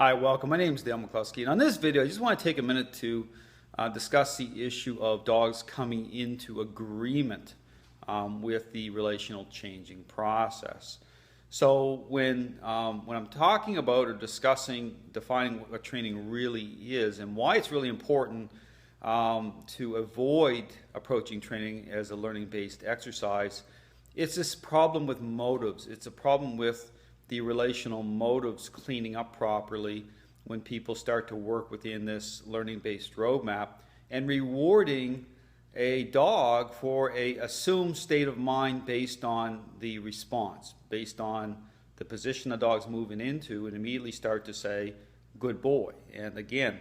Hi, welcome. My name is Dale McCluskey, and on this video, I just want to take a minute to discuss the issue of dogs coming into agreement with the relational changing process. So when I'm talking about or discussing, defining what training really is and why it's really important to avoid approaching training as a learning-based exercise, it's this problem with motives. It's a problem with the relational motives cleaning up properly when people start to work within this learning-based roadmap and rewarding a dog for a assumed state of mind based on the response, based on the position the dog's moving into, and immediately start to say, good boy. And again,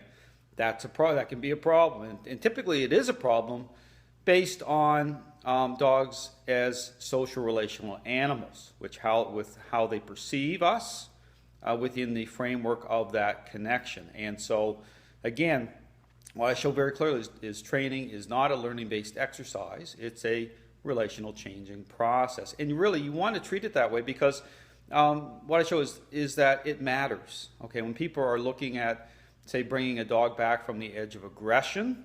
that can be a problem. And typically it is a problem based on dogs as social relational animals, with how they perceive us within the framework of that connection. And so again, what I show very clearly is training is not a learning-based exercise. It's a relational changing process. And really, you want to treat it that way because what I show is that it matters. Okay, when people are looking at, say, bringing a dog back from the edge of aggression,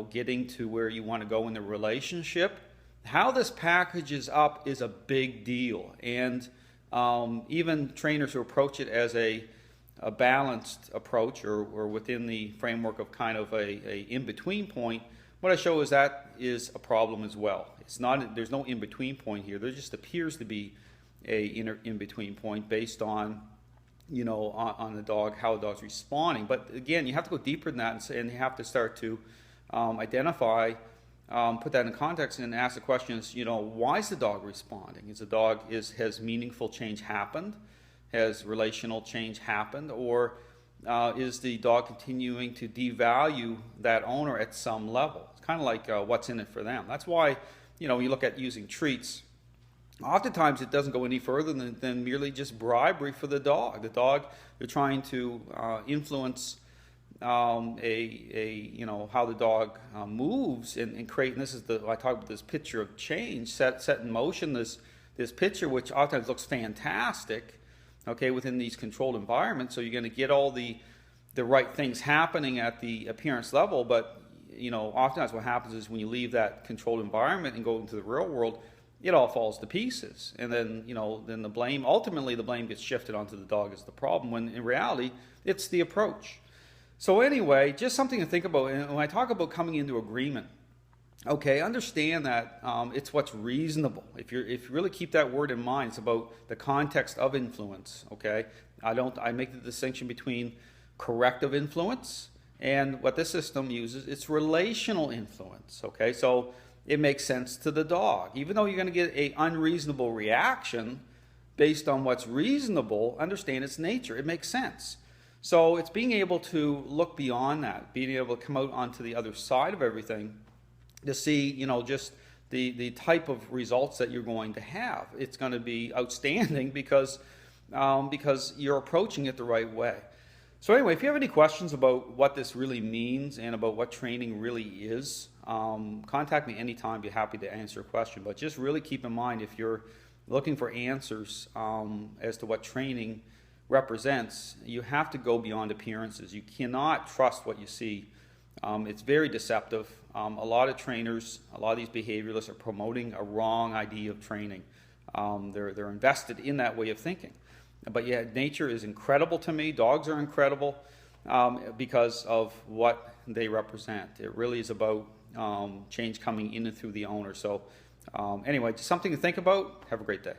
getting to where you want to go in the relationship, how this packages up is a big deal. And even trainers who approach it as a balanced approach or within the framework of kind of a in-between point, what I show is that is a problem as well. It's not, there's no in-between point here. There just appears to be a in-between point based on on the dog, how the dog's responding. But again, you have to go deeper than that and you have to start to identify, put that in context and ask the questions, why is the dog responding? Has meaningful change happened? Has relational change happened? Or is the dog continuing to devalue that owner at some level? It's kind of like what's in it for them. That's why, you look at using treats. Oftentimes it doesn't go any further than merely just bribery for the dog. The dog, they're trying to influence how the dog moves and create. And this is I talk about this picture of change, set in motion this picture, which oftentimes looks fantastic, okay, within these controlled environments. So you're going to get all the right things happening at the appearance level, but oftentimes what happens is when you leave that controlled environment and go into the real world, it all falls to pieces. And then, then ultimately the blame gets shifted onto the dog as the problem, when in reality, it's the approach. So anyway, just something to think about. And when I talk about coming into agreement, okay, understand that it's what's reasonable. If you really keep that word in mind, it's about the context of influence, okay? I make the distinction between corrective influence and what this system uses, it's relational influence, okay? So it makes sense to the dog. Even though you're going to get an unreasonable reaction based on what's reasonable, understand its nature. It makes sense. So it's being able to look beyond that, being able to come out onto the other side of everything to see, just the type of results that you're going to have. It's going to be outstanding because you're approaching it the right way. So anyway, if you have any questions about what this really means and about what training really is, contact me anytime. I'd be happy to answer a question. But just really keep in mind, if you're looking for answers as to what training represents, you have to go beyond appearances. You cannot trust what you see. It's very deceptive. A lot of trainers, a lot of these behavioralists are promoting a wrong idea of training. They're invested in that way of thinking. But yeah, nature is incredible to me. Dogs are incredible because of what they represent. It really is about change coming in and through the owner. So anyway, just something to think about. Have a great day.